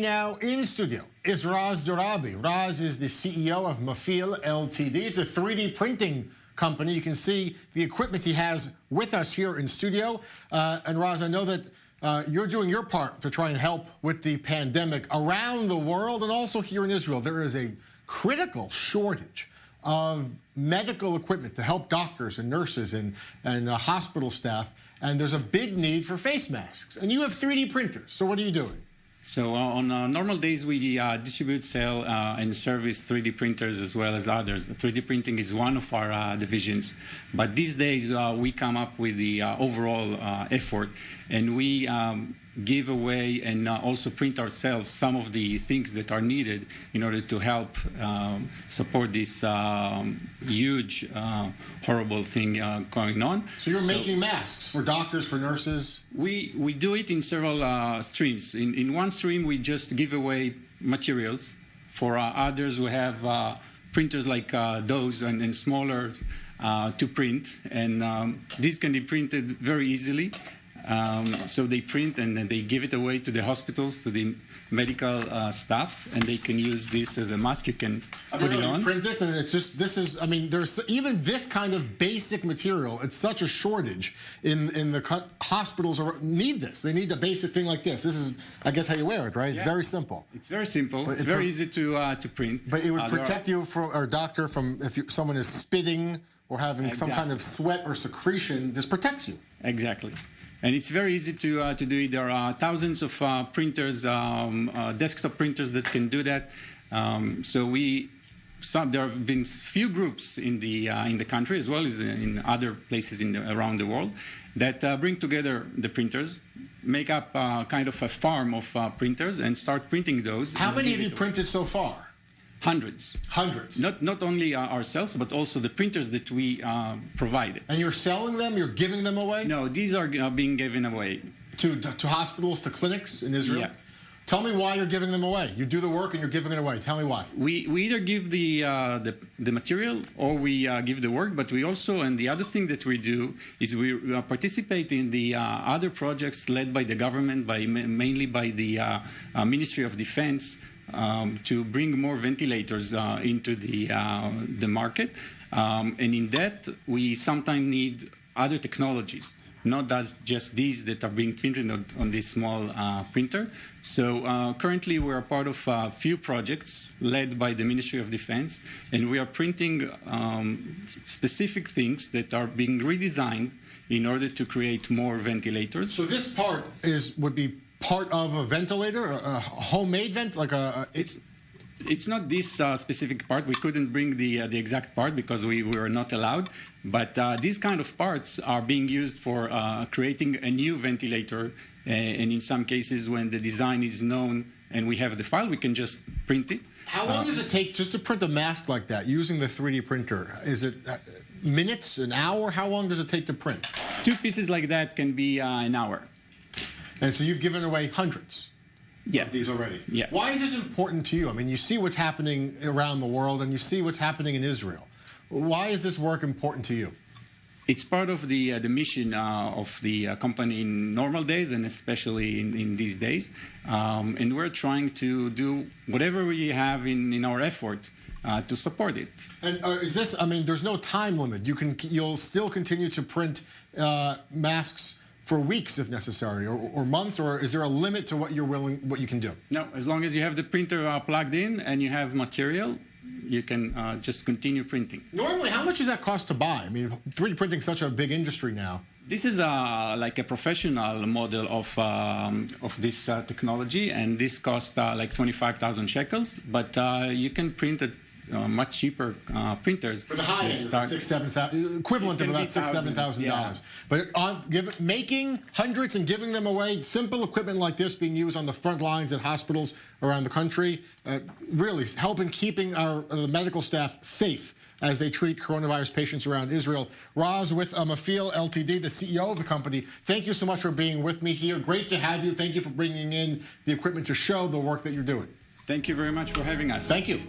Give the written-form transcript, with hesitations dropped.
Now in studio is Raz Dorabi. Raz is the CEO of Mafil LTD. It's a 3D printing company. You can see the equipment he has with us here in studio. And Raz, I know that you're doing your part to try and help with the pandemic around the world and also here in Israel. There is a critical shortage of medical equipment to help doctors and nurses and hospital staff. And there's a big need for face masks. And you have 3D printers. So what are you doing? So on normal days, we distribute, sell, and service 3D printers as well as others. 3D printing is one of our divisions. But these days, we come up with the overall effort, and we give away and also print ourselves some of the things that are needed in order to help support this huge, horrible thing going on. So you're making masks for doctors, for nurses? We do it in several streams. In one stream, we just give away materials. For others, we have printers like those and smaller to print. And these can be printed very easily. So they print and they give it away to the hospitals, to the medical staff, and they can use this as a mask. You can put it on. You print this, and it's just, this is, I mean, there's even this kind of basic material. It's such a shortage in the hospitals need this. They need a basic thing like this. This is, I guess, how you wear it, right? Yeah. It's very simple. It's very simple. It's very easy to print. But it would protect you from, or doctor, from if someone is spitting or having some kind of sweat or secretion. This protects you. Exactly. And it's very easy to do it. There are thousands of printers, desktop printers that can do that. There have been few groups in the country as well as in other places around the world that bring together the printers, make up kind of a farm of printers, and start printing those. How many have you printed so far? Hundreds. Hundreds. Not only ourselves, but also the printers that we provided. And you're selling them? You're giving them away? No, these are being given away. To hospitals, to clinics in Israel? Yeah. Tell me why you're giving them away. You do the work and you're giving it away. Tell me why. We either give the material or we give the work, but we also, and the other thing that we do is we participate in the other projects led by the government, mainly by the Ministry of Defense, to bring more ventilators into the market. And in that, we sometimes need other technologies, not just these that are being printed on this small printer. So currently, we are part of a few projects led by the Ministry of Defense, and we are printing specific things that are being redesigned in order to create more ventilators. So this part would be part of a ventilator, a homemade vent, like a. It's not this specific part. We couldn't bring the exact part because we were not allowed. But these kind of parts are being used for creating a new ventilator. And in some cases, when the design is known and we have the file, we can just print it. How long does it take just to print a mask like that using the 3D printer? Is it minutes, an hour? How long does it take to print? 2 pieces like that can be an hour. And so you've given away hundreds of these already. Yeah. Why is this important to you? I mean, you see what's happening around the world and you see what's happening in Israel. Why is this work important to you? It's part of the mission of the company in normal days and especially in these days. And we're trying to do whatever we have in our effort to support it. And is this, I mean, there's no time limit. You'll still continue to print masks for weeks if necessary, or months, or is there a limit to what you can do? No, as long as you have the printer plugged in and you have material, you can just continue printing. Normally, how much does that cost to buy? I mean, 3D printing is such a big industry now. This is like a professional model of this technology, and this costs like 25,000 shekels, but you can print it much cheaper printers. For the high end, $6,000-7,000, equivalent of about $6,000-7,000. Yeah. But making hundreds and giving them away, simple equipment like this being used on the front lines at hospitals around the country, really helping keeping our medical staff safe as they treat coronavirus patients around Israel. Raz with Mafil LTD, the CEO of the company. Thank you so much for being with me here. Great to have you. Thank you for bringing in the equipment to show the work that you're doing. Thank you very much for having us. Thank you.